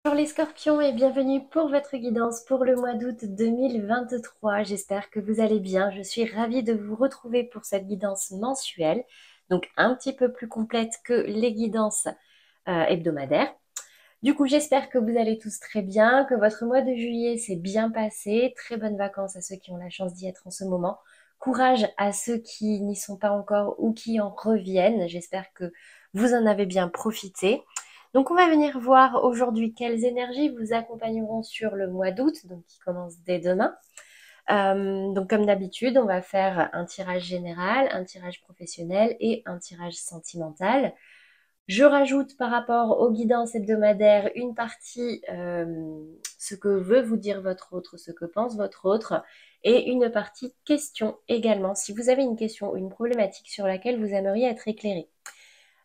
Bonjour les scorpions et bienvenue pour votre guidance pour le mois d'août 2023. J'espère que vous allez bien. Je suis ravie de vous retrouver pour cette guidance mensuelle, donc un petit peu plus complète que les guidances hebdomadaires. Du coup, j'espère que vous allez tous très bien, que votre mois de juillet s'est bien passé. Très bonnes vacances à ceux qui ont la chance d'y être en ce moment. Courage à ceux qui n'y sont pas encore ou qui en reviennent. J'espère que vous en avez bien profité. Donc, on va venir voir aujourd'hui quelles énergies vous accompagneront sur le mois d'août, donc qui commence dès demain. Donc, comme d'habitude, on va faire un tirage général, un tirage professionnel et un tirage sentimental. Je rajoute par rapport aux guidances hebdomadaires une partie ce que veut vous dire votre autre, ce que pense votre autre, et une partie question également, si vous avez une question ou une problématique sur laquelle vous aimeriez être éclairé.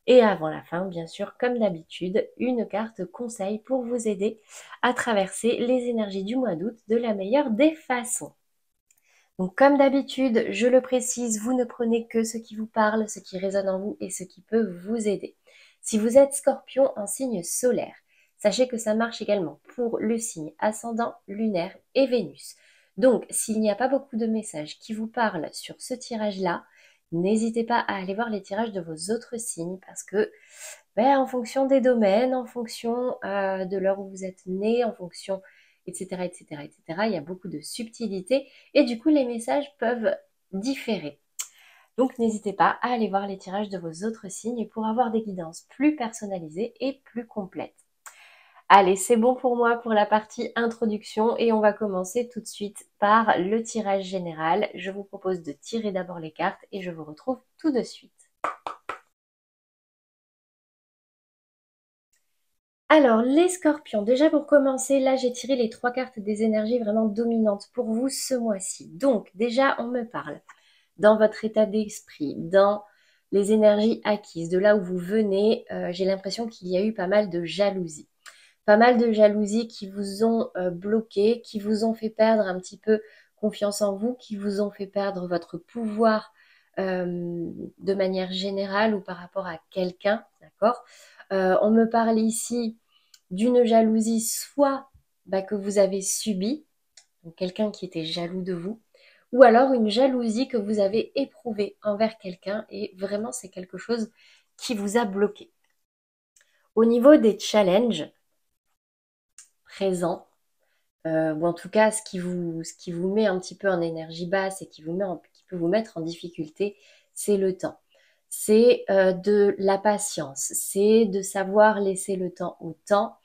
Et avant la fin, bien sûr, comme d'habitude, une carte conseil pour vous aider à traverser les énergies du mois d'août de la meilleure des façons. Donc comme d'habitude, je le précise, vous ne prenez que ce qui vous parle, ce qui résonne en vous et ce qui peut vous aider. Si vous êtes scorpion en signe solaire, sachez que ça marche également pour le signe ascendant, lunaire et Vénus. Donc s'il n'y a pas beaucoup de messages qui vous parlent sur ce tirage-là, n'hésitez pas à aller voir les tirages de vos autres signes parce que en fonction des domaines, en fonction de l'heure où vous êtes né, en fonction, etc., etc., etc., il y a beaucoup de subtilités et du coup, les messages peuvent différer. Donc, n'hésitez pas à aller voir les tirages de vos autres signes pour avoir des guidances plus personnalisées et plus complètes. Allez, c'est bon pour moi pour la partie introduction et on va commencer tout de suite par le tirage général. Je vous propose de tirer d'abord les cartes et je vous retrouve tout de suite. Alors, les scorpions, déjà pour commencer, là j'ai tiré les 3 cartes des énergies vraiment dominantes pour vous ce mois-ci. Donc, déjà, on me parle dans votre état d'esprit, dans les énergies acquises, de là où vous venez, j'ai l'impression qu'il y a eu pas mal de jalousie. Pas mal de jalousie qui vous ont bloqué, qui vous ont fait perdre un petit peu confiance en vous, qui vous ont fait perdre votre pouvoir de manière générale ou par rapport à quelqu'un, d'accord? On me parle ici d'une jalousie soit que vous avez subie, donc quelqu'un qui était jaloux de vous, ou alors une jalousie que vous avez éprouvée envers quelqu'un et vraiment c'est quelque chose qui vous a bloqué. Au niveau des challenges présents, ou en tout cas ce qui vous met un petit peu en énergie basse et qui peut vous mettre en difficulté, c'est le temps. C'est de la patience, c'est de savoir laisser le temps au temps.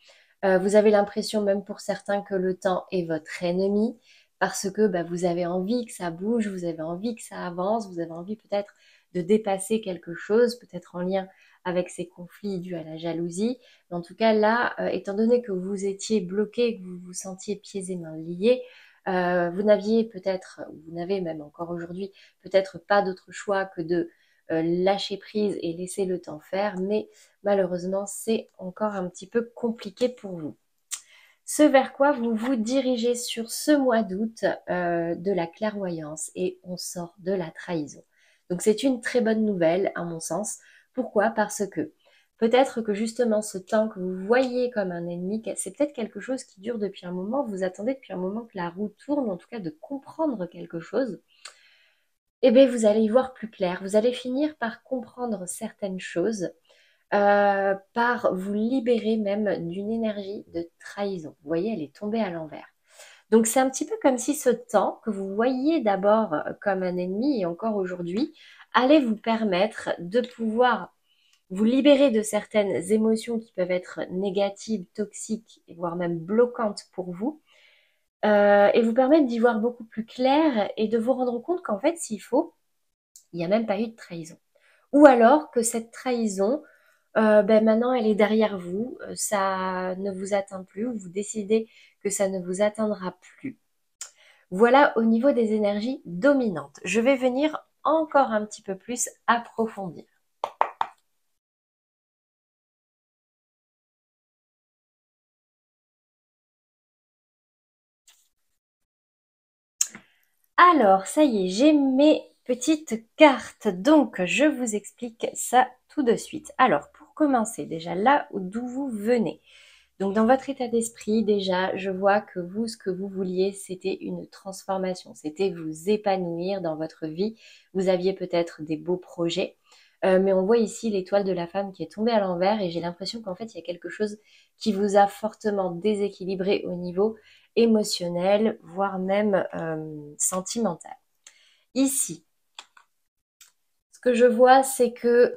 Vous avez l'impression même pour certains que le temps est votre ennemi parce que vous avez envie que ça bouge, vous avez envie que ça avance, vous avez envie peut-être de dépasser quelque chose, peut-être en lien avec ces conflits dus à la jalousie. Mais en tout cas, là, étant donné que vous étiez bloqué, que vous vous sentiez pieds et mains liés, vous n'aviez peut-être, vous n'avez même encore aujourd'hui, peut-être pas d'autre choix que de lâcher prise et laisser le temps faire, mais malheureusement, c'est encore un petit peu compliqué pour vous. Ce vers quoi vous vous dirigez sur ce mois d'août, de la clairvoyance et on sort de la trahison. Donc c'est une très bonne nouvelle à mon sens. Pourquoi? Parce que peut-être que justement ce temps que vous voyez comme un ennemi, c'est peut-être quelque chose qui dure depuis un moment, vous attendez depuis un moment que la roue tourne, en tout cas de comprendre quelque chose. Eh bien, vous allez y voir plus clair. Vous allez finir par comprendre certaines choses, par vous libérer même d'une énergie de trahison. Vous voyez, elle est tombée à l'envers. Donc, c'est un petit peu comme si ce temps que vous voyez d'abord comme un ennemi et encore aujourd'hui, allait vous permettre de pouvoir vous libérer de certaines émotions qui peuvent être négatives, toxiques, voire même bloquantes pour vous, et vous permettre d'y voir beaucoup plus clair et de vous rendre compte qu'en fait, s'il faut, il n'y a même pas eu de trahison. Ou alors que cette trahison, maintenant, elle est derrière vous, ça ne vous atteint plus, ou vous décidez que ça ne vous atteindra plus. Voilà au niveau des énergies dominantes. Je vais venir encore un petit peu plus approfondir. Alors, ça y est, j'ai mes petites cartes, donc je vous explique ça tout de suite. Alors, pour commencer, déjà là d'où vous venez. Donc dans votre état d'esprit, déjà, je vois que vous, ce que vous vouliez, c'était une transformation, c'était vous épanouir dans votre vie. Vous aviez peut-être des beaux projets, mais on voit ici l'étoile de la femme qui est tombée à l'envers et j'ai l'impression qu'en fait, il y a quelque chose qui vous a fortement déséquilibré au niveau émotionnel, voire même sentimental. Ici, ce que je vois, c'est que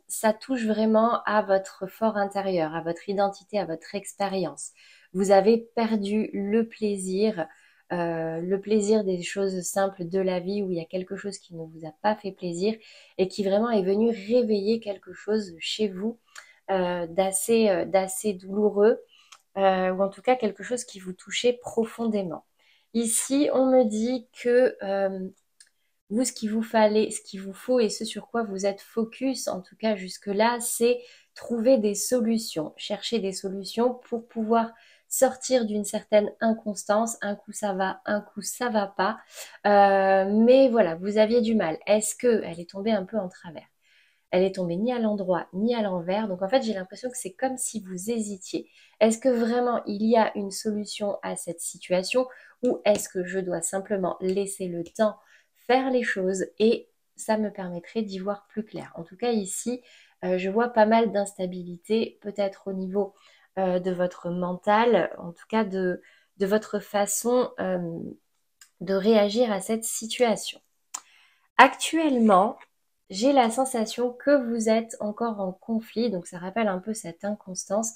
ça touche vraiment à votre fort intérieur, à votre identité, à votre expérience. Vous avez perdu le plaisir des choses simples de la vie où il y a quelque chose qui ne vous a pas fait plaisir et qui vraiment est venu réveiller quelque chose chez vous d'assez douloureux ou en tout cas quelque chose qui vous touchait profondément. Ici, on me dit que vous, ce qu'il vous faut et ce sur quoi vous êtes focus, en tout cas jusque-là, c'est trouver des solutions, chercher des solutions pour pouvoir sortir d'une certaine inconstance. Un coup ça va, un coup ça va pas. Mais voilà, vous aviez du mal. Est-ce que elle est tombée un peu en travers? Elle est tombée ni à l'endroit ni à l'envers. Donc en fait, j'ai l'impression que c'est comme si vous hésitiez. Est-ce que vraiment il y a une solution à cette situation ou est-ce que je dois simplement laisser le temps faire les choses et ça me permettrait d'y voir plus clair. En tout cas, ici, je vois pas mal d'instabilité, peut-être au niveau de votre mental, en tout cas de votre façon de réagir à cette situation. Actuellement, j'ai la sensation que vous êtes encore en conflit, donc ça rappelle un peu cette inconstance,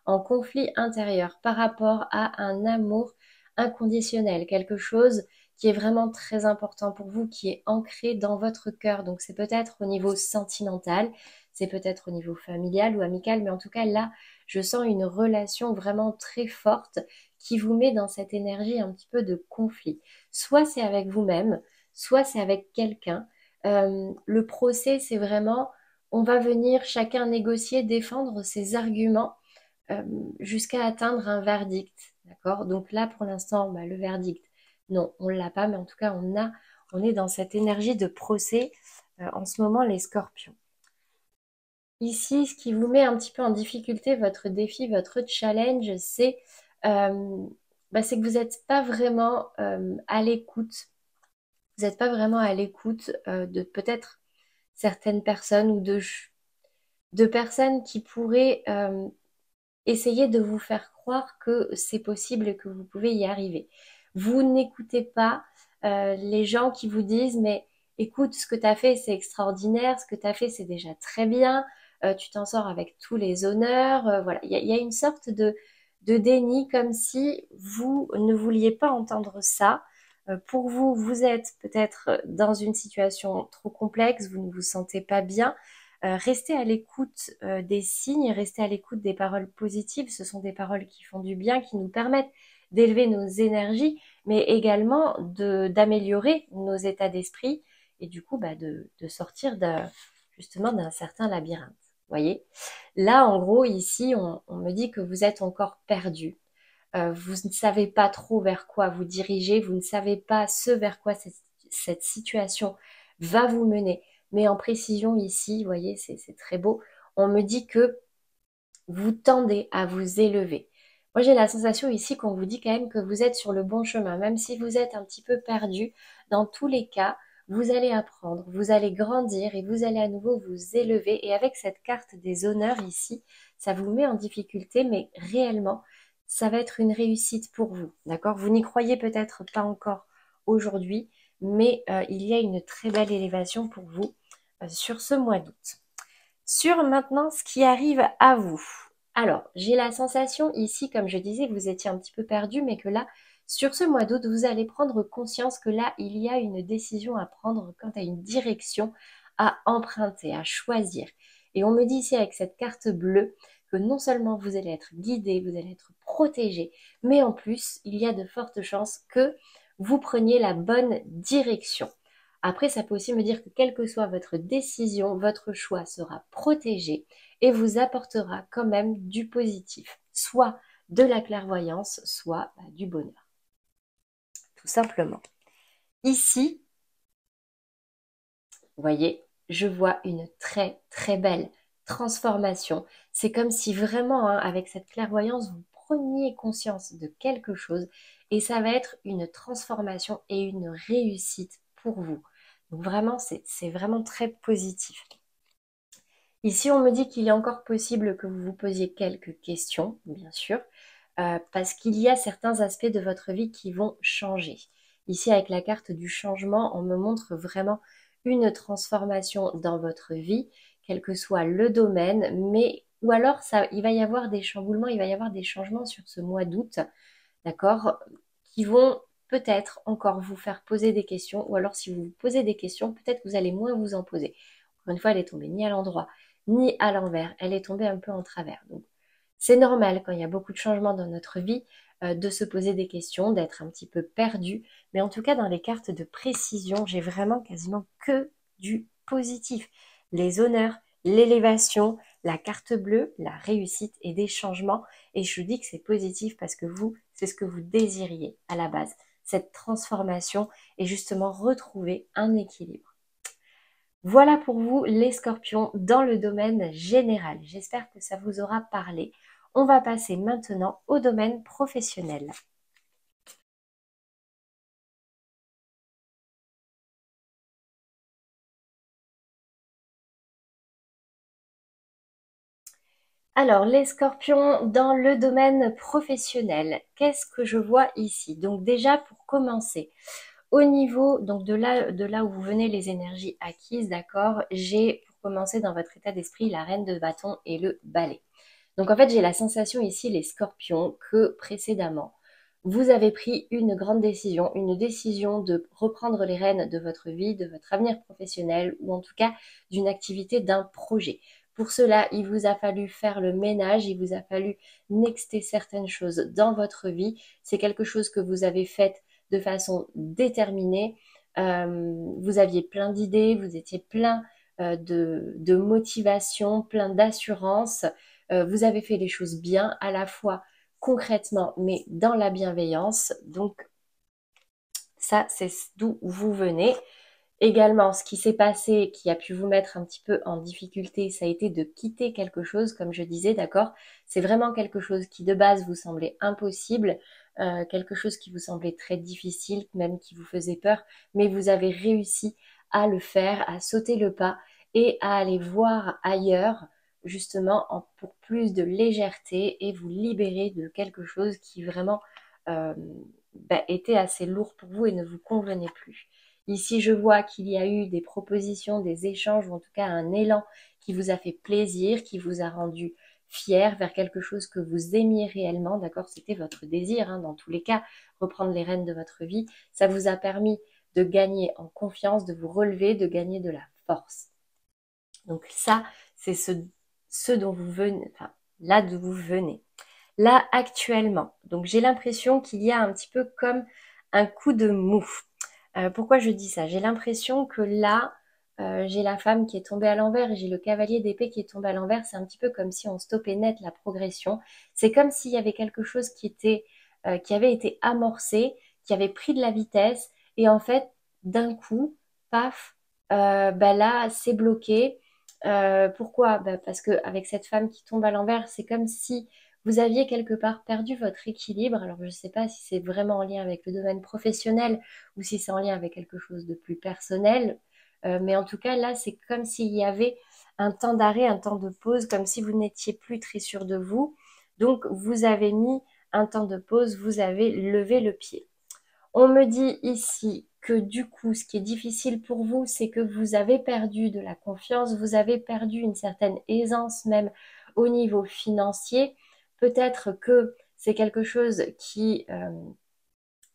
en conflit intérieur par rapport à un amour inconditionnel, quelque chose qui est vraiment très important pour vous, qui est ancré dans votre cœur. Donc c'est peut-être au niveau sentimental, c'est peut-être au niveau familial ou amical, mais en tout cas là, je sens une relation vraiment très forte qui vous met dans cette énergie un petit peu de conflit. Soit c'est avec vous-même, soit c'est avec quelqu'un. Le procès, c'est vraiment, on va venir chacun négocier, défendre ses arguments euh, jusqu'à atteindre un verdict. D'accord? Donc là, pour l'instant, bah, le verdict, non, on ne l'a pas, mais en tout cas, on est dans cette énergie de procès en ce moment, les scorpions. Ici, ce qui vous met un petit peu en difficulté, votre défi, votre challenge, euh, c'est que vous n'êtes pas vraiment à l'écoute. Vous n'êtes pas vraiment à l'écoute de peut-être certaines personnes ou de personnes qui pourraient essayer de vous faire croire que c'est possible et que vous pouvez y arriver. Vous n'écoutez pas les gens qui vous disent, mais écoute, ce que tu as fait, c'est extraordinaire, ce que tu as fait, c'est déjà très bien, tu t'en sors avec tous les honneurs. Voilà, il y a une sorte de déni comme si vous ne vouliez pas entendre ça. Pour vous, vous êtes peut-être dans une situation trop complexe, vous ne vous sentez pas bien. Restez à l'écoute des signes, restez à l'écoute des paroles positives. Ce sont des paroles qui font du bien, qui nous permettent d'élever nos énergies, mais également d'améliorer nos états d'esprit et du coup de sortir justement d'un certain labyrinthe. Voyez? Là, en gros, ici, on me dit que vous êtes encore perdu. Vous ne savez pas trop vers quoi vous diriger, vous ne savez pas ce vers quoi cette situation va vous mener. Mais en précision ici, vous voyez, c'est très beau, on me dit que vous tendez à vous élever. Moi, j'ai la sensation ici qu'on vous dit quand même que vous êtes sur le bon chemin, même si vous êtes un petit peu perdu. Dans tous les cas, vous allez apprendre, vous allez grandir et vous allez à nouveau vous élever. Et avec cette carte des honneurs ici, ça vous met en difficulté, mais réellement, ça va être une réussite pour vous. D'accord? Vous n'y croyez peut-être pas encore aujourd'hui, mais il y a une très belle élévation pour vous sur ce mois d'août. Sur maintenant ce qui arrive à vous. Alors, j'ai la sensation ici, comme je disais, que vous étiez un petit peu perdu, mais que là, sur ce mois d'août, vous allez prendre conscience que là, il y a une décision à prendre quant à une direction à emprunter, à choisir. Et on me dit ici avec cette carte bleue que non seulement vous allez être guidé, vous allez être protégé, mais en plus, il y a de fortes chances que vous preniez la bonne direction. Après, ça peut aussi me dire que quelle que soit votre décision, votre choix sera protégé et vous apportera quand même du positif, soit de la clairvoyance, soit du bonheur, tout simplement. Ici, vous voyez, je vois une très très belle transformation. C'est comme si vraiment, hein, avec cette clairvoyance, vous preniez conscience de quelque chose et ça va être une transformation et une réussite pour vous. Donc vraiment, c'est vraiment très positif. Ici, on me dit qu'il est encore possible que vous vous posiez quelques questions, bien sûr, parce qu'il y a certains aspects de votre vie qui vont changer. Ici, avec la carte du changement, on me montre vraiment une transformation dans votre vie, quel que soit le domaine, mais ou alors il va y avoir des chamboulements, il va y avoir des changements sur ce mois d'août, d'accord, qui vont peut-être encore vous faire poser des questions, ou alors si vous vous posez des questions, peut-être que vous allez moins vous en poser. Encore une fois, elle est tombée ni à l'endroit, ni à l'envers, elle est tombée un peu en travers. Donc, c'est normal quand il y a beaucoup de changements dans notre vie de se poser des questions, d'être un petit peu perdu, mais en tout cas dans les cartes de précision, j'ai vraiment quasiment que du positif. Les honneurs, l'élévation, la carte bleue, la réussite et des changements. Et je vous dis que c'est positif parce que vous, c'est ce que vous désiriez à la base, cette transformation et justement retrouver un équilibre. Voilà pour vous les scorpions dans le domaine général. J'espère que ça vous aura parlé. On va passer maintenant au domaine professionnel. Alors, les scorpions dans le domaine professionnel, qu'est-ce que je vois ici? Donc déjà, pour commencer, au niveau donc de là où vous venez les énergies acquises, d'accord, j'ai pour commencer dans votre état d'esprit la reine de bâton et le balai. Donc en fait, j'ai la sensation ici, les scorpions, que précédemment, vous avez pris une décision de reprendre les rênes de votre vie, de votre avenir professionnel, ou en tout cas d'une activité, d'un projet. Pour cela, il vous a fallu faire le ménage, il vous a fallu nexter certaines choses dans votre vie. C'est quelque chose que vous avez fait de façon déterminée. Vous aviez plein d'idées, vous étiez plein de motivation, plein d'assurance. Vous avez fait les choses bien, à la fois concrètement, mais dans la bienveillance. Donc, ça, c'est d'où vous venez. Également, ce qui s'est passé, qui a pu vous mettre un petit peu en difficulté, ça a été de quitter quelque chose, comme je disais, d'accord? C'est vraiment quelque chose qui de base vous semblait impossible, quelque chose qui vous semblait très difficile, même qui vous faisait peur, mais vous avez réussi à le faire, à sauter le pas et à aller voir ailleurs, justement, pour plus de légèreté et vous libérer de quelque chose qui vraiment euh, était assez lourd pour vous et ne vous convenait plus. Ici, je vois qu'il y a eu des propositions, des échanges, ou en tout cas un élan qui vous a fait plaisir, qui vous a rendu fier vers quelque chose que vous aimiez réellement, d'accord? C'était votre désir, hein, dans tous les cas, reprendre les rênes de votre vie. Ça vous a permis de gagner en confiance, de vous relever, de gagner de la force. Donc ça, c'est ce dont vous venez, enfin, là d'où vous venez. Là, actuellement, donc j'ai l'impression qu'il y a un petit peu comme un coup de mou. Pourquoi je dis ça? J'ai l'impression que là, j'ai la femme qui est tombée à l'envers et j'ai le cavalier d'épée qui est tombé à l'envers. C'est un petit peu comme si on stoppait net la progression. C'est comme s'il y avait quelque chose qui avait été amorcé, qui avait pris de la vitesse et en fait, d'un coup, paf, là, c'est bloqué. Pourquoi? Parce que avec cette femme qui tombe à l'envers, c'est comme si vous aviez quelque part perdu votre équilibre. Alors, je ne sais pas si c'est vraiment en lien avec le domaine professionnel ou si c'est en lien avec quelque chose de plus personnel. Mais en tout cas, là, c'est comme s'il y avait un temps d'arrêt, un temps de pause, comme si vous n'étiez plus très sûr de vous. Donc, vous avez mis un temps de pause, vous avez levé le pied. On me dit ici que du coup, ce qui est difficile pour vous, c'est que vous avez perdu de la confiance, vous avez perdu une certaine aisance même au niveau financier. Peut-être que c'est quelque chose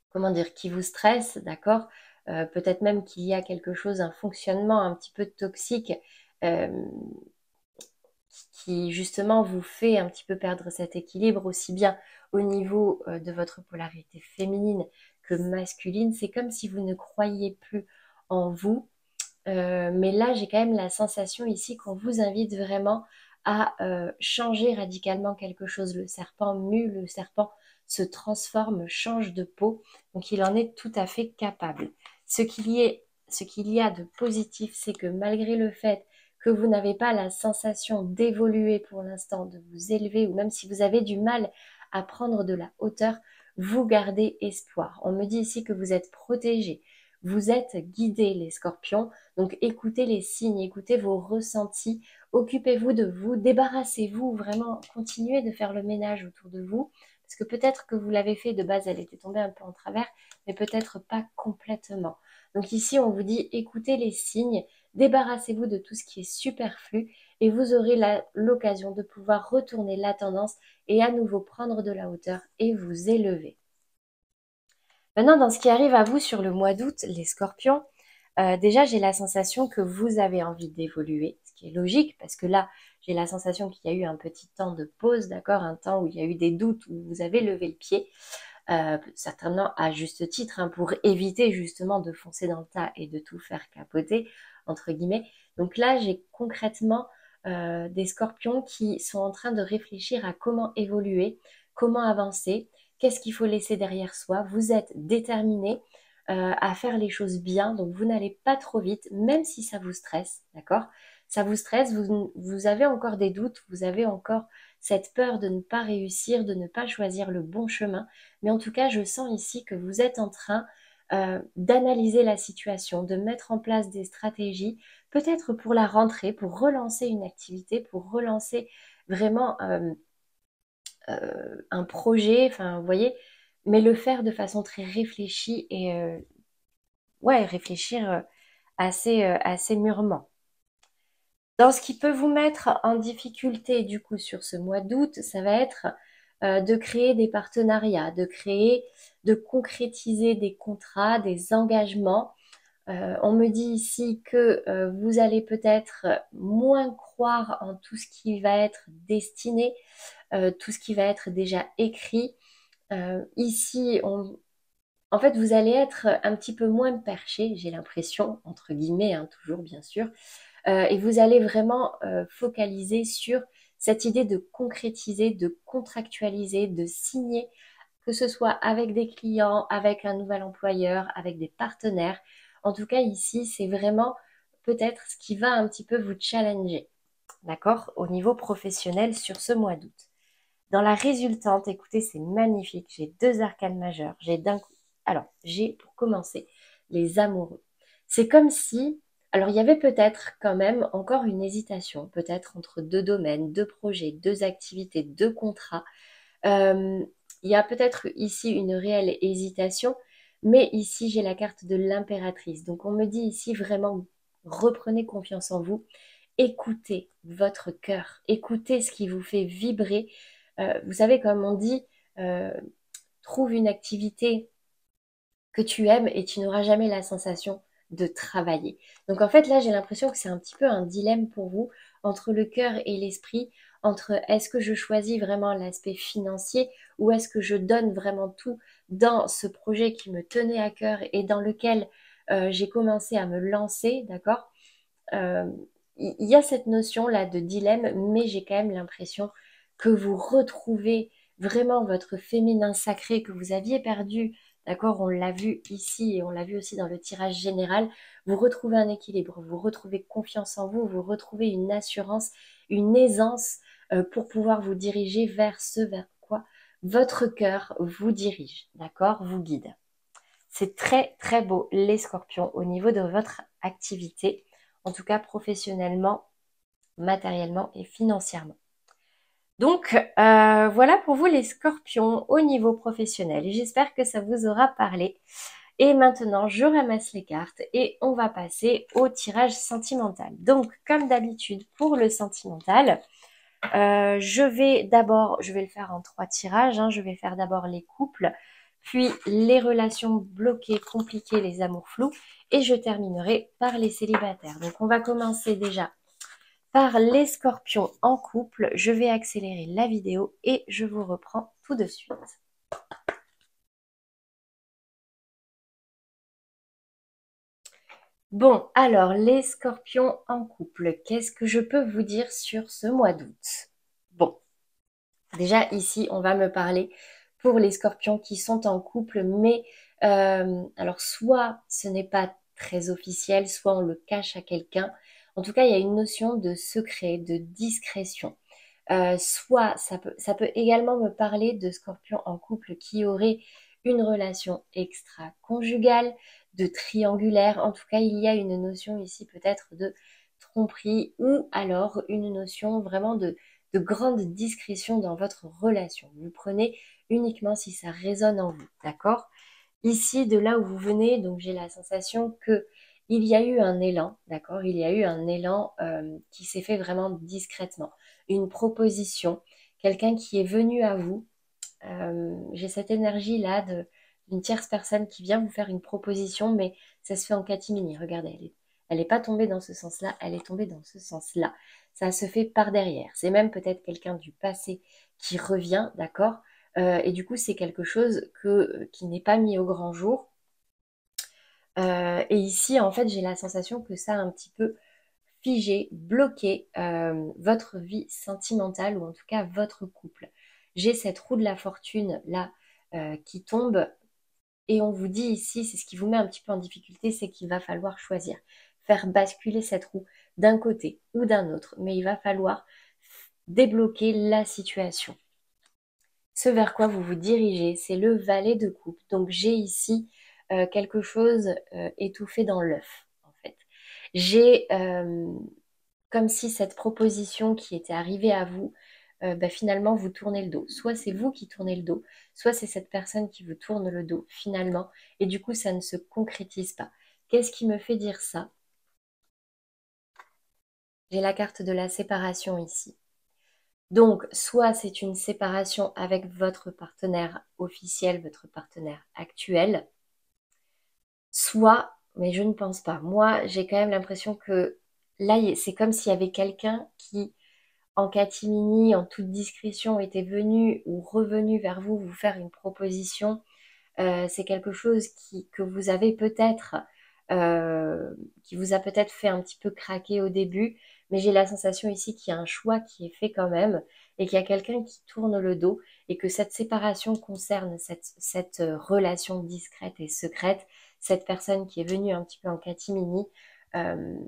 comment dire, qui vous stresse, d'accord? Peut-être même qu'il y a quelque chose, un fonctionnement un petit peu toxique euh, qui justement vous fait un petit peu perdre cet équilibre aussi bien au niveau de votre polarité féminine que masculine. C'est comme si vous ne croyiez plus en vous. Mais là, j'ai quand même la sensation ici qu'on vous invite vraiment à changer radicalement quelque chose. Le serpent mue, le serpent se transforme, change de peau. Donc, il en est tout à fait capable. Ce qu'il y a de positif, c'est que malgré le fait que vous n'avez pas la sensation d'évoluer pour l'instant, de vous élever, ou même si vous avez du mal à prendre de la hauteur, vous gardez espoir. On me dit ici que vous êtes protégés, vous êtes guidés les scorpions, donc écoutez les signes, écoutez vos ressentis, occupez-vous de vous, débarrassez-vous, vraiment continuez de faire le ménage autour de vous, parce que peut-être que vous l'avez fait de base, elle était tombée un peu en travers, mais peut-être pas complètement. Donc ici, on vous dit écoutez les signes, débarrassez-vous de tout ce qui est superflu et vous aurez l'occasion de pouvoir retourner la tendance et à nouveau prendre de la hauteur et vous élever. Maintenant, dans ce qui arrive à vous sur le mois d'août, les scorpions, déjà j'ai la sensation que vous avez envie d'évoluer, ce qui est logique parce que là, j'ai la sensation qu'il y a eu un petit temps de pause, d'accord, un temps où il y a eu des doutes, où vous avez levé le pied. Certainement à juste titre, hein, pour éviter justement de foncer dans le tas et de tout faire capoter, entre guillemets. Donc là, j'ai concrètement des scorpions qui sont en train de réfléchir à comment évoluer, comment avancer, qu'est-ce qu'il faut laisser derrière soi. Vous êtes déterminés à faire les choses bien, donc vous n'allez pas trop vite, même si ça vous stresse, d'accord? Ça vous stresse, vous avez encore des doutes, vous avez encore cette peur de ne pas réussir, de ne pas choisir le bon chemin. Mais en tout cas, je sens ici que vous êtes en train d'analyser la situation, de mettre en place des stratégies, peut-être pour la rentrée, pour relancer une activité, pour relancer vraiment un projet, enfin, vous voyez, mais le faire de façon très réfléchie et ouais, réfléchir assez mûrement. Dans ce qui peut vous mettre en difficulté du coup sur ce mois d'août, ça va être de créer des partenariats, de concrétiser des contrats, des engagements. On me dit ici que vous allez peut-être moins croire en tout ce qui va être destiné, tout ce qui va être déjà écrit. Ici, en fait, vous allez être un petit peu moins perché, j'ai l'impression, entre guillemets, hein, toujours bien sûr, et vous allez vraiment focaliser sur cette idée de concrétiser, de contractualiser, de signer, que ce soit avec des clients, avec un nouvel employeur, avec des partenaires. En tout cas, ici, c'est vraiment peut-être ce qui va un petit peu vous challenger, d'accord, au niveau professionnel sur ce mois d'août. Dans la résultante, écoutez, c'est magnifique. J'ai deux arcanes majeures. J'ai d'un coup. Alors, j'ai pour commencer les amoureux. C'est comme si. Alors, il y avait peut-être quand même encore une hésitation, peut-être entre deux domaines, deux projets, deux activités, deux contrats. Euh, il y a peut-être ici une réelle hésitation, mais ici, j'ai la carte de l'impératrice. Donc, on me dit ici vraiment, reprenez confiance en vous. Écoutez votre cœur, écoutez ce qui vous fait vibrer. Vous savez, comme on dit, euh, trouve une activité que tu aimes et tu n'auras jamais la sensation de travailler. Donc en fait, là, j'ai l'impression que c'est un petit peu un dilemme pour vous entre le cœur et l'esprit, entre est-ce que je choisis vraiment l'aspect financier ou est-ce que je donne vraiment tout dans ce projet qui me tenait à cœur et dans lequel j'ai commencé à me lancer, d'accord? Euh, il y a cette notion-là de dilemme, mais j'ai quand même l'impression que vous retrouvez vraiment votre féminin sacré que vous aviez perdu. D'accord, on l'a vu ici et on l'a vu aussi dans le tirage général. Vous retrouvez un équilibre, vous retrouvez confiance en vous, vous retrouvez une assurance, une aisance pour pouvoir vous diriger vers ce vers quoi votre cœur vous dirige. D'accord, vous guide. C'est très très beau les scorpions au niveau de votre activité, en tout cas professionnellement, matériellement et financièrement. Donc voilà pour vous les scorpions au niveau professionnel. J'espère que ça vous aura parlé. Et maintenant, je ramasse les cartes et on va passer au tirage sentimental. Donc, comme d'habitude, pour le sentimental, je vais le faire en 3 tirages, hein. Je vais faire d'abord les couples, puis les relations bloquées, compliquées, les amours flous, et je terminerai par les célibataires. Donc on va commencer déjà par les scorpions en couple. Je vais accélérer la vidéo et je vous reprends tout de suite. Bon, alors les scorpions en couple, qu'est-ce que je peux vous dire sur ce mois d'août? Bon, déjà ici, on va me parler pour les scorpions qui sont en couple, mais alors soit ce n'est pas très officiel, soit on le cache à quelqu'un. En tout cas, il y a une notion de secret, de discrétion. Soit ça peut également me parler de scorpions en couple qui auraient une relation extra-conjugale, de triangulaire. En tout cas, il y a une notion ici peut-être de tromperie ou alors une notion vraiment de grande discrétion dans votre relation. Vous prenez uniquement si ça résonne en vous, d'accord? Ici, de là où vous venez, donc j'ai la sensation que il y a eu un élan, d'accord? Il y a eu un élan qui s'est fait vraiment discrètement. Une proposition, quelqu'un qui est venu à vous. J'ai cette énergie-là d'une tierce personne qui vient vous faire une proposition, mais ça se fait en catimini. Regardez, elle est pas tombée dans ce sens-là, elle est tombée dans ce sens-là. Ça se fait par derrière. C'est même peut-être quelqu'un du passé qui revient, d'accord? Et du coup, c'est quelque chose qui n'est pas mis au grand jour. Et ici, en fait, j'ai la sensation que ça a un petit peu figé, bloqué votre vie sentimentale ou en tout cas votre couple. J'ai cette roue de la fortune là qui tombe et on vous dit ici, c'est ce qui vous met un petit peu en difficulté, c'est qu'il va falloir choisir, faire basculer cette roue d'un côté ou d'un autre, mais il va falloir débloquer la situation. Ce vers quoi vous vous dirigez, c'est le valet de coupe. Donc j'ai ici quelque chose étouffé dans l'œuf, en fait. J'ai comme si cette proposition qui était arrivée à vous, finalement, vous tournez le dos. Soit c'est vous qui tournez le dos, soit c'est cette personne qui vous tourne le dos, finalement, et du coup, ça ne se concrétise pas. Qu'est-ce qui me fait dire ça? J'ai la carte de la séparation ici. Donc, soit c'est une séparation avec votre partenaire officiel, votre partenaire actuel, soit, mais je ne pense pas. Moi, j'ai quand même l'impression que là, c'est comme s'il y avait quelqu'un qui, en catimini, en toute discrétion, était venu ou revenu vers vous vous faire une proposition. C'est quelque chose que vous avez peut-être, qui vous a peut-être fait un petit peu craquer au début, mais j'ai la sensation ici qu'il y a un choix qui est fait quand même et qu'il y a quelqu'un qui tourne le dos et que cette séparation concerne cette relation discrète et secrète, cette personne qui est venue un petit peu en catimini. euh,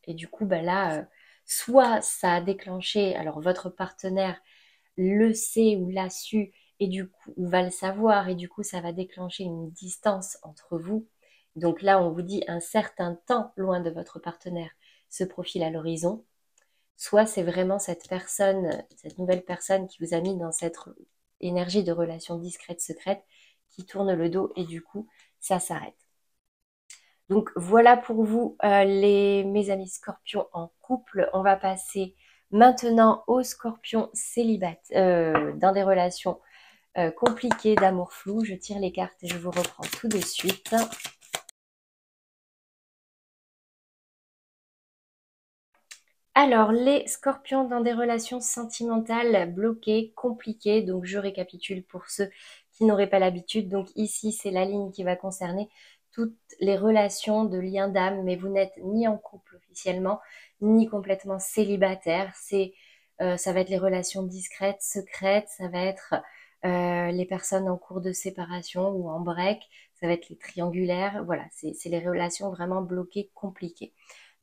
et du coup, bah là, soit ça a déclenché, alors votre partenaire le sait ou l'a su, et du coup, ou va le savoir, et du coup, ça va déclencher une distance entre vous. Donc là, on vous dit un certain temps loin de votre partenaire se profile à l'horizon. Soit c'est vraiment cette personne, cette nouvelle personne qui vous a mis dans cette énergie de relation discrète, secrète, qui tourne le dos, et du coup, ça s'arrête. Donc voilà pour vous mes amis scorpions en couple. On va passer maintenant aux scorpions célibataires dans des relations compliquées d'amour flou. Je tire les cartes et je vous reprends tout de suite. Alors, les scorpions dans des relations sentimentales bloquées, compliquées, donc je récapitule pour ceux qui n'auraient pas l'habitude. Donc ici, c'est la ligne qui va concerner toutes les relations de lien d'âme, mais vous n'êtes ni en couple officiellement, ni complètement célibataire. Ça va être les relations discrètes, secrètes, ça va être les personnes en cours de séparation ou en break, ça va être les triangulaires. Voilà, c'est les relations vraiment bloquées, compliquées.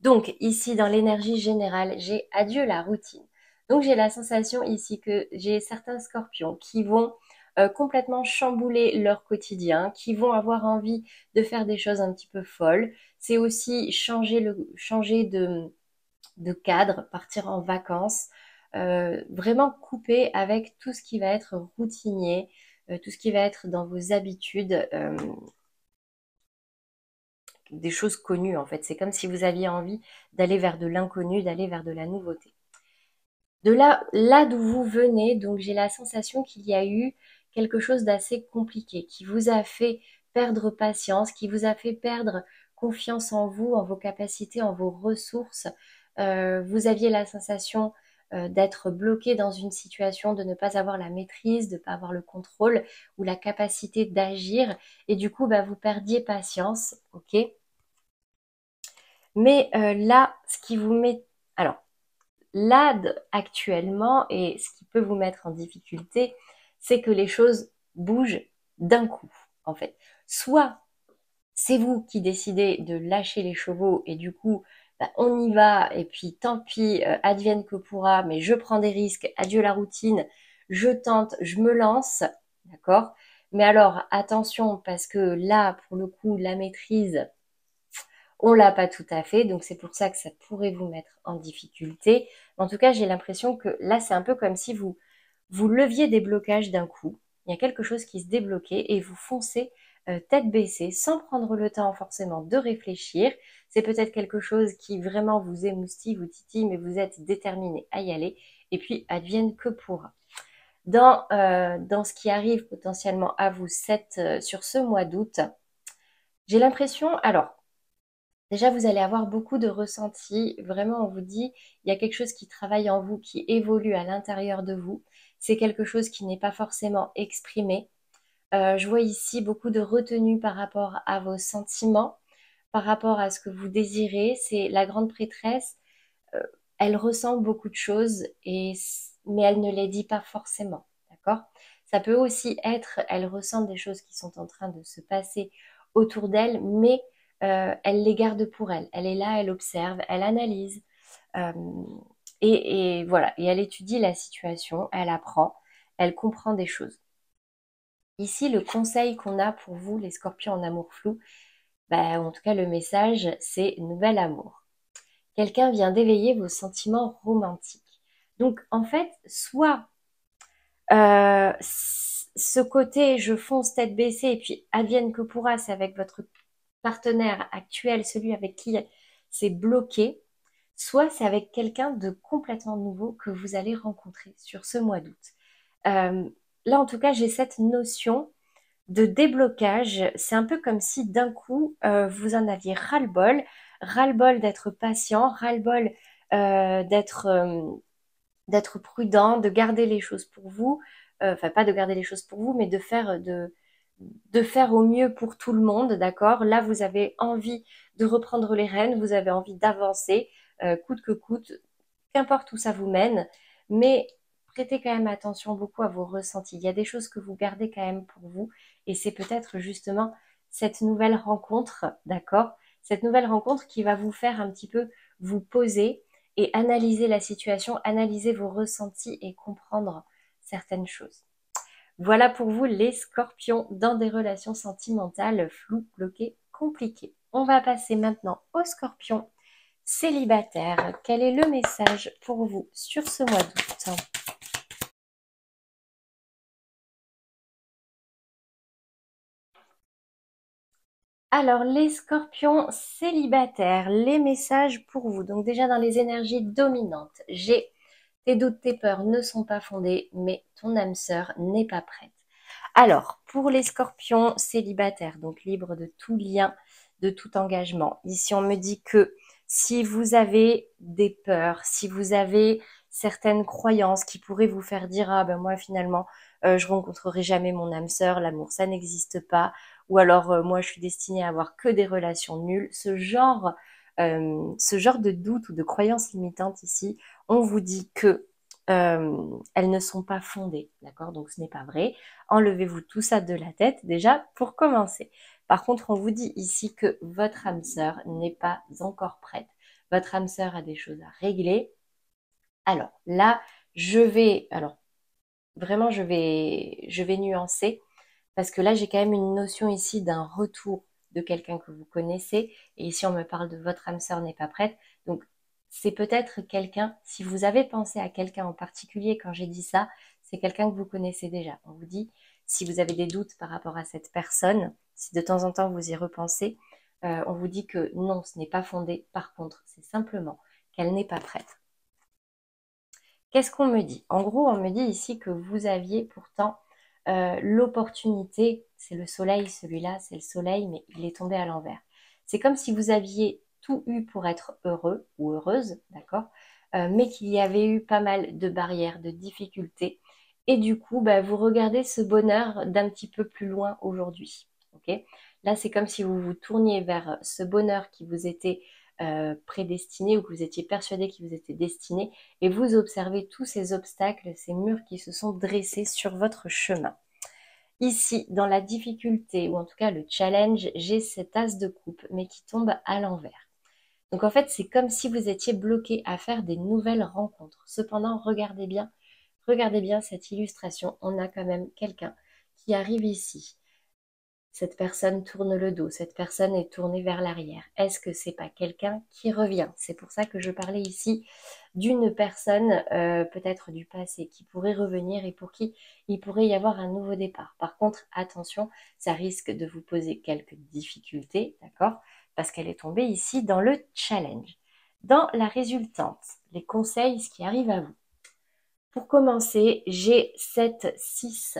Donc ici, dans l'énergie générale, j'ai adieu la routine. Donc j'ai la sensation ici que j'ai certains scorpions qui vont complètement chambouler leur quotidien, qui vont avoir envie de faire des choses un petit peu folles. C'est aussi changer de cadre, partir en vacances, vraiment couper avec tout ce qui va être routinier, tout ce qui va être dans vos habitudes. Des choses connues en fait. C'est comme si vous aviez envie d'aller vers de l'inconnu, d'aller vers de la nouveauté. De là d'où vous venez, donc j'ai la sensation qu'il y a eu quelque chose d'assez compliqué, qui vous a fait perdre patience, qui vous a fait perdre confiance en vous, en vos capacités, en vos ressources. Vous aviez la sensation d'être bloqué dans une situation, de ne pas avoir la maîtrise, de ne pas avoir le contrôle ou la capacité d'agir. Et du coup, bah, vous perdiez patience, ok? Mais là, ce qui vous met... Alors, là, actuellement, et ce qui peut vous mettre en difficulté, c'est que les choses bougent d'un coup, en fait. Soit c'est vous qui décidez de lâcher les chevaux et du coup, bah, on y va et puis tant pis, advienne que pourra, mais je prends des risques, adieu la routine, je tente, je me lance, d'accord? Mais alors attention parce que là, pour le coup, la maîtrise, on l'a pas tout à fait, donc c'est pour ça que ça pourrait vous mettre en difficulté. En tout cas, j'ai l'impression que là, c'est un peu comme si vous leviez des blocages d'un coup. Il y a quelque chose qui se débloquait et vous foncez tête baissée, sans prendre le temps forcément de réfléchir. C'est peut-être quelque chose qui vraiment vous émoustille, vous titille, mais vous êtes déterminé à y aller. Et puis, advienne que pourra. Dans ce qui arrive potentiellement à vous sur ce mois d'août, j'ai l'impression, alors, déjà, vous allez avoir beaucoup de ressentis. Vraiment, on vous dit, il y a quelque chose qui travaille en vous, qui évolue à l'intérieur de vous. C'est quelque chose qui n'est pas forcément exprimé. Je vois ici beaucoup de retenue par rapport à vos sentiments, par rapport à ce que vous désirez. C'est la grande prêtresse. euh, Elle ressent beaucoup de choses, mais elle ne les dit pas forcément. D'accord? Ça peut aussi être, elle ressent des choses qui sont en train de se passer autour d'elle, mais elle les garde pour elle. Elle est là, elle observe, elle analyse. euh, et voilà, et elle étudie la situation, elle apprend, elle comprend des choses. Ici, le conseil qu'on a pour vous, les scorpions en amour flou, bah, en tout cas le message, c'est nouvel amour. Quelqu'un vient d'éveiller vos sentiments romantiques. Donc en fait, soit ce côté je fonce tête baissée et puis advienne que pourra, c'est avec votre partenaire actuel, celui avec qui c'est bloqué, soit c'est avec quelqu'un de complètement nouveau que vous allez rencontrer sur ce mois d'août. Euh, Là, en tout cas, j'ai cette notion de déblocage. C'est un peu comme si d'un coup, vous en aviez ras-le-bol d'être patient, ras-le-bol euh, d'être euh, d'être prudent, de garder les choses pour vous. Enfin, pas de garder les choses pour vous, mais de faire au mieux pour tout le monde, d'accord? Là, vous avez envie de reprendre les rênes, vous avez envie d'avancer, coûte que coûte, qu'importe où ça vous mène, mais prêtez quand même attention beaucoup à vos ressentis. Il y a des choses que vous gardez quand même pour vous, et c'est peut-être justement cette nouvelle rencontre, d'accord? Cette nouvelle rencontre qui va vous faire un petit peu vous poser et analyser la situation, analyser vos ressentis et comprendre certaines choses. Voilà pour vous les scorpions dans des relations sentimentales floues, bloquées, compliquées. On va passer maintenant aux scorpions célibataires. Quel est le message pour vous sur ce mois d'août? Alors, les scorpions célibataires, les messages pour vous. Donc déjà dans les énergies dominantes, j'ai tes doutes, tes peurs ne sont pas fondés, mais ton âme sœur n'est pas prête. Alors, pour les scorpions célibataires, donc libres de tout lien, de tout engagement, ici on me dit que si vous avez des peurs, si vous avez certaines croyances qui pourraient vous faire dire ah ben moi finalement je rencontrerai jamais mon âme sœur, l'amour ça n'existe pas, ou alors moi je suis destinée à avoir que des relations nulles, ce genre de doute ou de croyances limitantes ici, on vous dit que elles ne sont pas fondées, d'accord? Donc ce n'est pas vrai. Enlevez-vous tout ça de la tête déjà pour commencer. Par contre, on vous dit ici que votre âme sœur n'est pas encore prête. Votre âme sœur a des choses à régler. Alors là, alors vraiment, je vais nuancer parce que là, j'ai quand même une notion ici d'un retour de quelqu'un que vous connaissez. Et ici, on me parle de votre âme sœur n'est pas prête. Donc, c'est peut-être quelqu'un, si vous avez pensé à quelqu'un en particulier quand j'ai dit ça, c'est quelqu'un que vous connaissez déjà. On vous dit, si vous avez des doutes par rapport à cette personne, si de temps en temps vous y repensez, on vous dit que non, ce n'est pas fondé. Par contre, c'est simplement qu'elle n'est pas prête. Qu'est-ce qu'on me dit? En gros, on me dit ici que vous aviez pourtant l'opportunité, c'est le soleil, celui-là, c'est le soleil, mais il est tombé à l'envers. C'est comme si vous aviez tout eu pour être heureux ou heureuse, d'accord? Mais qu'il y avait eu pas mal de barrières, de difficultés. Et du coup, bah, vous regardez ce bonheur d'un petit peu plus loin aujourd'hui. Ok? Là, c'est comme si vous vous tourniez vers ce bonheur qui vous était prédestiné ou que vous étiez persuadé qu'il vous était destiné et vous observez tous ces obstacles, ces murs qui se sont dressés sur votre chemin. Ici, dans la difficulté, ou en tout cas le challenge, j'ai cet as de coupe, mais qui tombe à l'envers. Donc en fait, c'est comme si vous étiez bloqué à faire des nouvelles rencontres. Cependant, regardez bien cette illustration. On a quand même quelqu'un qui arrive ici. Cette personne tourne le dos, cette personne est tournée vers l'arrière. Est-ce que c'est pas quelqu'un qui revient? C'est pour ça que je parlais ici d'une personne peut-être du passé qui pourrait revenir et pour qui il pourrait y avoir un nouveau départ. Par contre, attention, ça risque de vous poser quelques difficultés, d'accord? Parce qu'elle est tombée ici dans le challenge. Dans la résultante, les conseils, ce qui arrive à vous. Pour commencer, j'ai 7, 6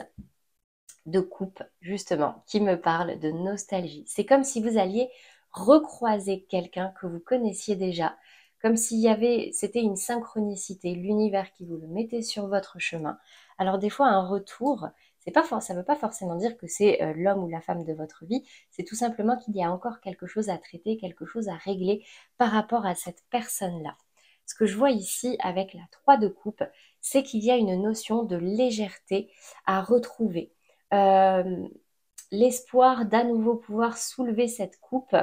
de coupe, justement, qui me parle de nostalgie. C'est comme si vous alliez recroiser quelqu'un que vous connaissiez déjà, comme s'il y avait, c'était une synchronicité, l'univers qui vous le mettait sur votre chemin. Alors des fois, un retour, c'est pas ça ne veut pas forcément dire que c'est l'homme ou la femme de votre vie, c'est tout simplement qu'il y a encore quelque chose à traiter, quelque chose à régler par rapport à cette personne-là. Ce que je vois ici avec la 3 de coupe, c'est qu'il y a une notion de légèreté à retrouver, euh, l'espoir d'à nouveau pouvoir soulever cette coupe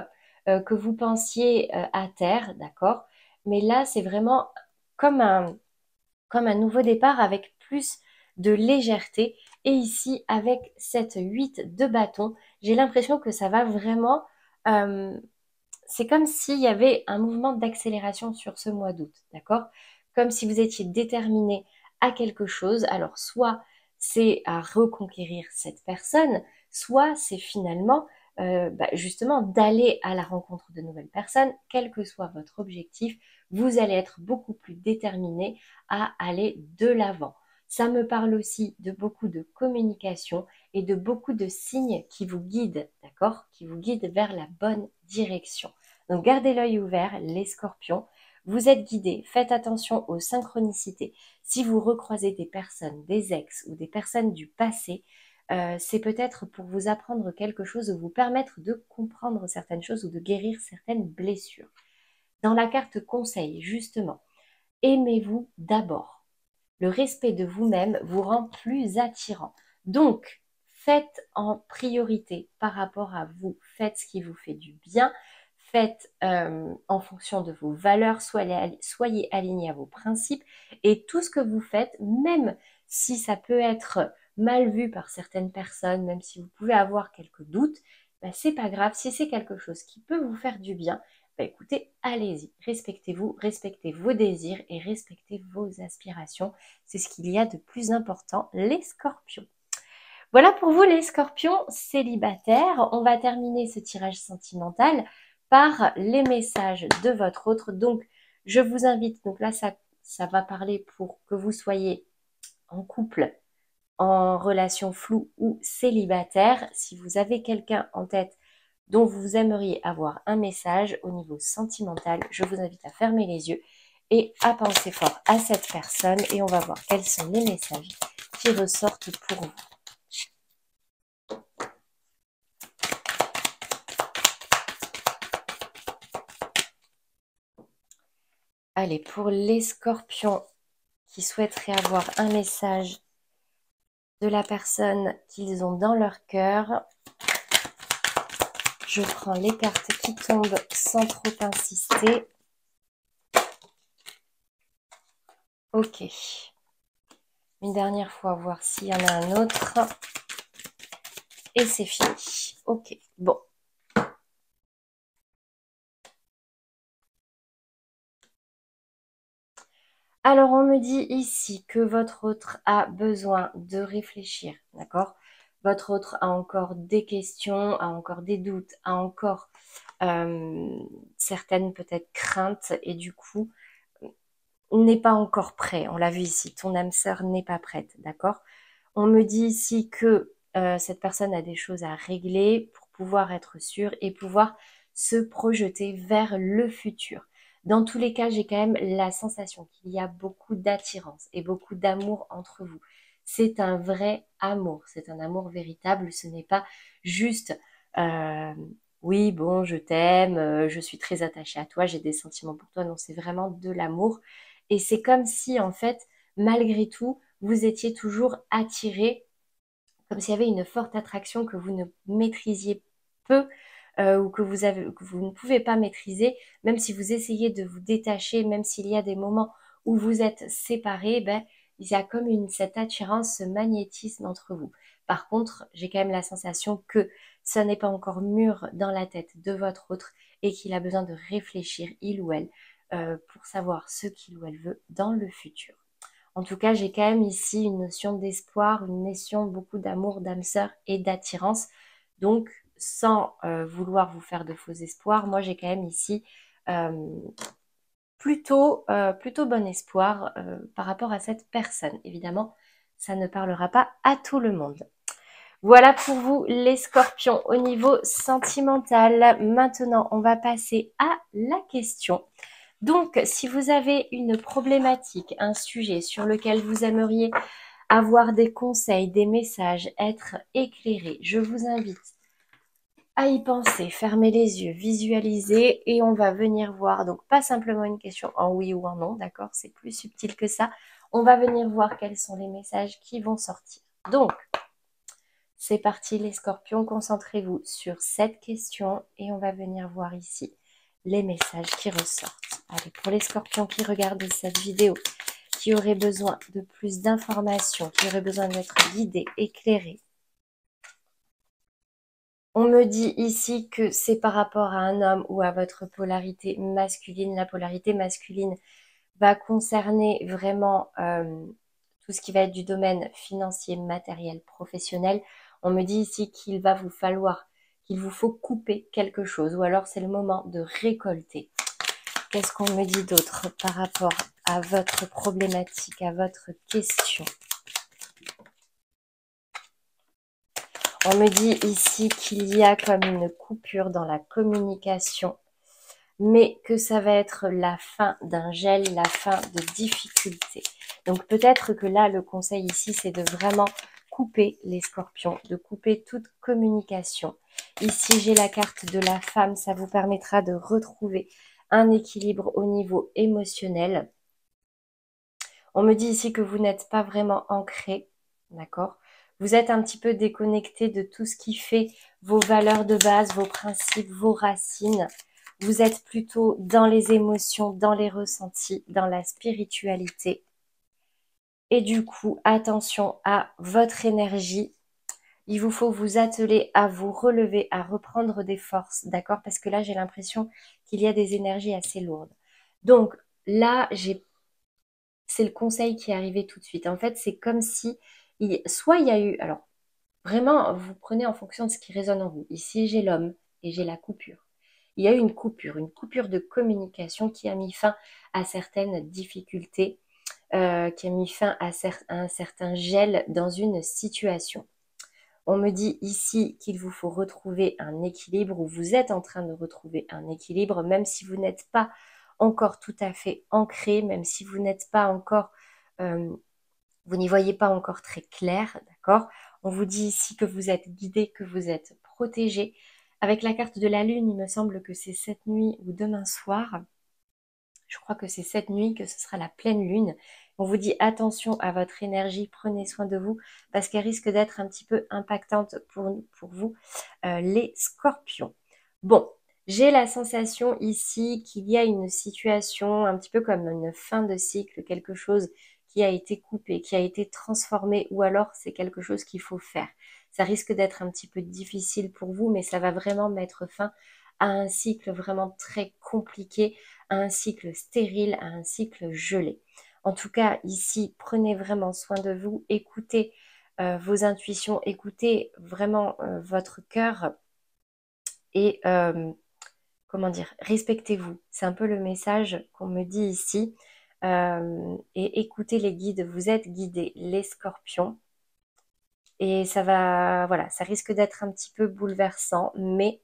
que vous pensiez à terre, d'accord? Mais là, c'est vraiment comme un nouveau départ avec plus de légèreté. Et ici, avec cette 8 de bâton, j'ai l'impression que ça va vraiment... euh, c'est comme s'il y avait un mouvement d'accélération sur ce mois d'août, d'accord? Comme si vous étiez déterminé à quelque chose. Alors, soit c'est à reconquérir cette personne, soit c'est finalement justement d'aller à la rencontre de nouvelles personnes, quel que soit votre objectif, vous allez être beaucoup plus déterminé à aller de l'avant. Ça me parle aussi de beaucoup de communication et de beaucoup de signes qui vous guident, d'accord? Qui vous guident vers la bonne direction. Donc gardez l'œil ouvert, les scorpions. Vous êtes guidés, faites attention aux synchronicités. Si vous recroisez des personnes, des ex ou des personnes du passé, c'est peut-être pour vous apprendre quelque chose ou vous permettre de comprendre certaines choses ou de guérir certaines blessures. Dans la carte conseil, justement, aimez-vous d'abord. Le respect de vous-même vous rend plus attirant. Donc, faites en priorité par rapport à vous. Faites ce qui vous fait du bien. Faites en fonction de vos valeurs. Soyez aligné à vos principes. Et tout ce que vous faites, même si ça peut être mal vu par certaines personnes, même si vous pouvez avoir quelques doutes, ben, c'est pas grave. Si c'est quelque chose qui peut vous faire du bien, bah écoutez, allez-y, respectez-vous, respectez vos désirs et respectez vos aspirations. C'est ce qu'il y a de plus important, les scorpions. Voilà pour vous les scorpions célibataires. On va terminer ce tirage sentimental par les messages de votre autre. Donc, je vous invite, donc là, ça va parler pour que vous soyez en couple, en relation floue ou célibataire. Si vous avez quelqu'un en tête dont vous aimeriez avoir un message au niveau sentimental, je vous invite à fermer les yeux et à penser fort à cette personne et on va voir quels sont les messages qui ressortent pour vous. Allez, pour les scorpions qui souhaiteraient avoir un message de la personne qu'ils ont dans leur cœur, je prends les cartes qui tombent sans trop insister. Ok. Une dernière fois, voir s'il y en a un autre. Et c'est fini. Ok, bon. Alors, on me dit ici que votre autre a besoin de réfléchir, d'accord? Votre autre a encore des questions, a encore des doutes, a encore certaines peut-être craintes et du coup, n'est pas encore prêt. On l'a vu ici, ton âme sœur n'est pas prête, d'accord? On me dit ici que cette personne a des choses à régler pour pouvoir être sûre et pouvoir se projeter vers le futur. Dans tous les cas, j'ai quand même la sensation qu'il y a beaucoup d'attirance et beaucoup d'amour entre vous. C'est un vrai amour, c'est un amour véritable, ce n'est pas juste oui, bon, je t'aime, je suis très attachée à toi, j'ai des sentiments pour toi. Non, c'est vraiment de l'amour. Et c'est comme si, en fait, malgré tout, vous étiez toujours attiré, comme s'il y avait une forte attraction que vous ne maîtrisiez peu, ou que vous ne pouvez pas maîtriser, même si vous essayez de vous détacher, même s'il y a des moments où vous êtes séparés, ben, il y a comme cette attirance, ce magnétisme entre vous. Par contre, j'ai quand même la sensation que ça n'est pas encore mûr dans la tête de votre autre et qu'il a besoin de réfléchir, il ou elle, pour savoir ce qu'il ou elle veut dans le futur. En tout cas, j'ai quand même ici une notion d'espoir, une notion beaucoup d'amour, d'âme sœur et d'attirance. Donc, sans vouloir vous faire de faux espoirs, moi j'ai quand même ici euh, plutôt bon espoir par rapport à cette personne. Évidemment, ça ne parlera pas à tout le monde. Voilà pour vous les scorpions au niveau sentimental. Maintenant, on va passer à la question. Donc, si vous avez une problématique, un sujet sur lequel vous aimeriez avoir des conseils, des messages, être éclairé, je vous invite à y penser, fermer les yeux, visualiser et on va venir voir, donc pas simplement une question en oui ou en non, d'accord, c'est plus subtil que ça. On va venir voir quels sont les messages qui vont sortir. Donc, c'est parti les scorpions, concentrez-vous sur cette question et on va venir voir ici les messages qui ressortent. Allez, pour les scorpions qui regardent cette vidéo, qui auraient besoin de plus d'informations, qui auraient besoin d'être guidés, éclairés. On me dit ici que c'est par rapport à un homme ou à votre polarité masculine. La polarité masculine va concerner vraiment tout ce qui va être du domaine financier, matériel, professionnel. On me dit ici qu'il va vous falloir, qu'il vous faut couper quelque chose ou alors c'est le moment de récolter. Qu'est-ce qu'on me dit d'autre par rapport à votre problématique, à votre question? On me dit ici qu'il y a comme une coupure dans la communication, mais que ça va être la fin d'un gel, la fin de difficultés. Donc peut-être que là, le conseil ici, c'est de vraiment couper les scorpions, de couper toute communication. Ici, j'ai la carte de la femme, ça vous permettra de retrouver un équilibre au niveau émotionnel. On me dit ici que vous n'êtes pas vraiment ancré, d'accord? Vous êtes un petit peu déconnecté de tout ce qui fait vos valeurs de base, vos principes, vos racines. Vous êtes plutôt dans les émotions, dans les ressentis, dans la spiritualité. Et du coup, attention à votre énergie. Il vous faut vous atteler à vous relever, à reprendre des forces, d'accord? Parce que là, j'ai l'impression qu'il y a des énergies assez lourdes. Donc là, c'est le conseil qui est arrivé tout de suite. En fait, c'est comme si, soit il y a eu, alors vraiment, vous prenez en fonction de ce qui résonne en vous. Ici, j'ai l'homme et j'ai la coupure. Il y a eu une coupure de communication qui a mis fin à certaines difficultés, qui a mis fin à un certain gel dans une situation. On me dit ici qu'il vous faut retrouver un équilibre, ou vous êtes en train de retrouver un équilibre, même si vous n'êtes pas encore tout à fait ancré, même si vous n'êtes pas encore, vous n'y voyez pas encore très clair, d'accord? On vous dit ici que vous êtes guidé, que vous êtes protégé. Avec la carte de la lune, il me semble que c'est cette nuit ou demain soir. Je crois que c'est cette nuit que ce sera la pleine lune. On vous dit attention à votre énergie, prenez soin de vous parce qu'elle risque d'être un petit peu impactante pour vous, les scorpions. Bon, j'ai la sensation ici qu'il y a une situation un petit peu comme une fin de cycle, quelque chose qui a été coupé, qui a été transformé ou alors c'est quelque chose qu'il faut faire. Ça risque d'être un petit peu difficile pour vous, mais ça va vraiment mettre fin à un cycle vraiment très compliqué, à un cycle stérile, à un cycle gelé. En tout cas, ici, prenez vraiment soin de vous, écoutez vos intuitions, écoutez vraiment votre cœur et comment dire, respectez-vous. C'est un peu le message qu'on me dit ici. Et écoutez les guides, vous êtes guidés, les scorpions. Et ça va, voilà, ça risque d'être un petit peu bouleversant, mais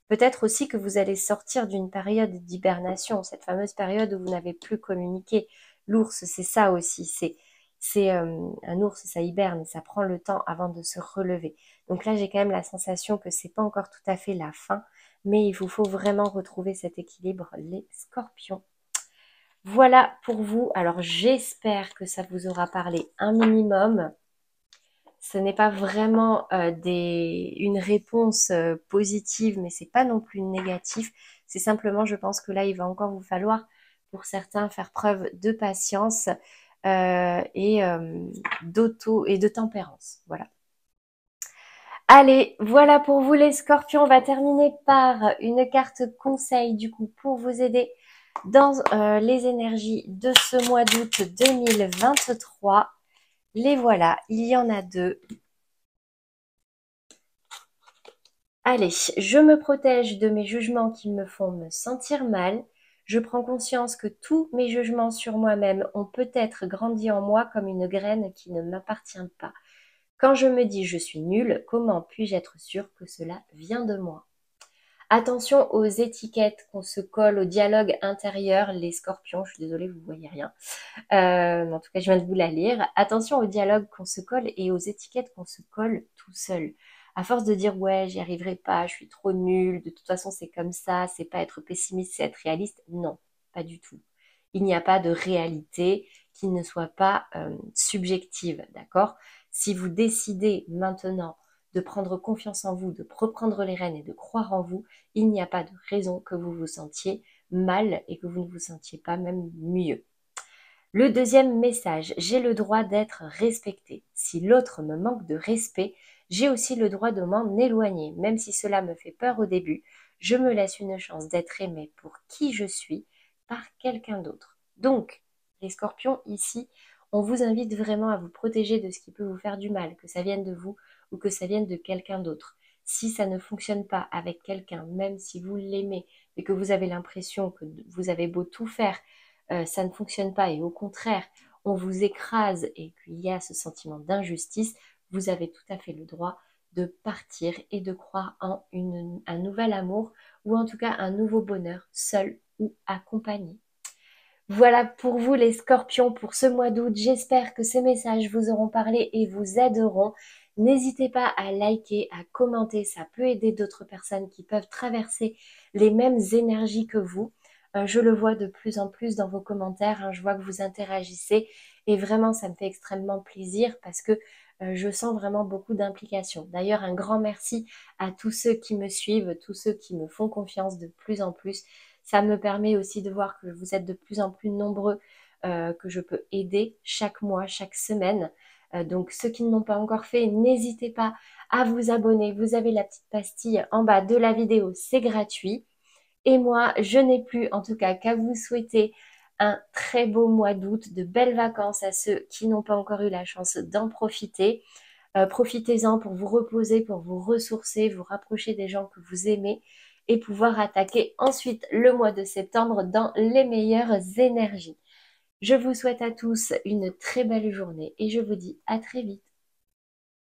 peut-être aussi que vous allez sortir d'une période d'hibernation, cette fameuse période où vous n'avez plus communiqué. L'ours, c'est ça aussi. Un ours, ça hiberne, ça prend le temps avant de se relever. Donc là, j'ai quand même la sensation que c'est pas encore tout à fait la fin, mais il vous faut vraiment retrouver cet équilibre, les scorpions. Voilà pour vous. Alors j'espère que ça vous aura parlé un minimum. Ce n'est pas vraiment une réponse positive, mais c'est pas non plus négatif. C'est simplement, je pense que là, il va encore vous falloir, pour certains, faire preuve de patience d'auto et de tempérance. Voilà. Allez, voilà pour vous les scorpions. On va terminer par une carte conseil du coup pour vous aider dans les énergies de ce mois d'août 2023. Les voilà, il y en a deux. Allez, je me protège de mes jugements qui me font me sentir mal. Je prends conscience que tous mes jugements sur moi-même ont peut-être grandi en moi comme une graine qui ne m'appartient pas. Quand je me dis je suis nulle, comment puis-je être sûre que cela vient de moi? Attention aux étiquettes qu'on se colle, au dialogue intérieur, les scorpions, je suis désolée, vous ne voyez rien. En tout cas, je viens de vous la lire. Attention au dialogue qu'on se colle et aux étiquettes qu'on se colle tout seul. À force de dire ouais, j'y arriverai pas, je suis trop nulle, de toute façon c'est comme ça, c'est pas être pessimiste, c'est être réaliste. Non, pas du tout. Il n'y a pas de réalité qui ne soit pas subjective, d'accord? Si vous décidez maintenant de prendre confiance en vous, de reprendre les rênes et de croire en vous, il n'y a pas de raison que vous vous sentiez mal et que vous ne vous sentiez pas même mieux. Le deuxième message, j'ai le droit d'être respecté. Si l'autre me manque de respect, j'ai aussi le droit de m'en éloigner. Même si cela me fait peur au début, je me laisse une chance d'être aimé pour qui je suis par quelqu'un d'autre. Donc, les scorpions, ici, on vous invite vraiment à vous protéger de ce qui peut vous faire du mal, que ça vienne de vous ou que ça vienne de quelqu'un d'autre. Si ça ne fonctionne pas avec quelqu'un, même si vous l'aimez et que vous avez l'impression que vous avez beau tout faire, ça ne fonctionne pas et au contraire, on vous écrase et qu'il y a ce sentiment d'injustice, vous avez tout à fait le droit de partir et de croire en un nouvel amour ou en tout cas un nouveau bonheur, seul ou accompagné. Voilà pour vous les scorpions pour ce mois d'août. J'espère que ces messages vous auront parlé et vous aideront. N'hésitez pas à liker, à commenter, ça peut aider d'autres personnes qui peuvent traverser les mêmes énergies que vous. Je le vois de plus en plus dans vos commentaires, hein, je vois que vous interagissez et vraiment ça me fait extrêmement plaisir parce que je sens vraiment beaucoup d'implication. D'ailleurs, un grand merci à tous ceux qui me suivent, tous ceux qui me font confiance de plus en plus. Ça me permet aussi de voir que vous êtes de plus en plus nombreux, que je peux aider chaque mois, chaque semaine. Donc ceux qui ne l'ont pas encore fait, n'hésitez pas à vous abonner. Vous avez la petite pastille en bas de la vidéo, c'est gratuit. Et moi, je n'ai plus en tout cas qu'à vous souhaiter un très beau mois d'août, de belles vacances à ceux qui n'ont pas encore eu la chance d'en profiter. Profitez-en pour vous reposer, pour vous ressourcer, vous rapprocher des gens que vous aimez et pouvoir attaquer ensuite le mois de septembre dans les meilleures énergies. Je vous souhaite à tous une très belle journée et je vous dis à très vite.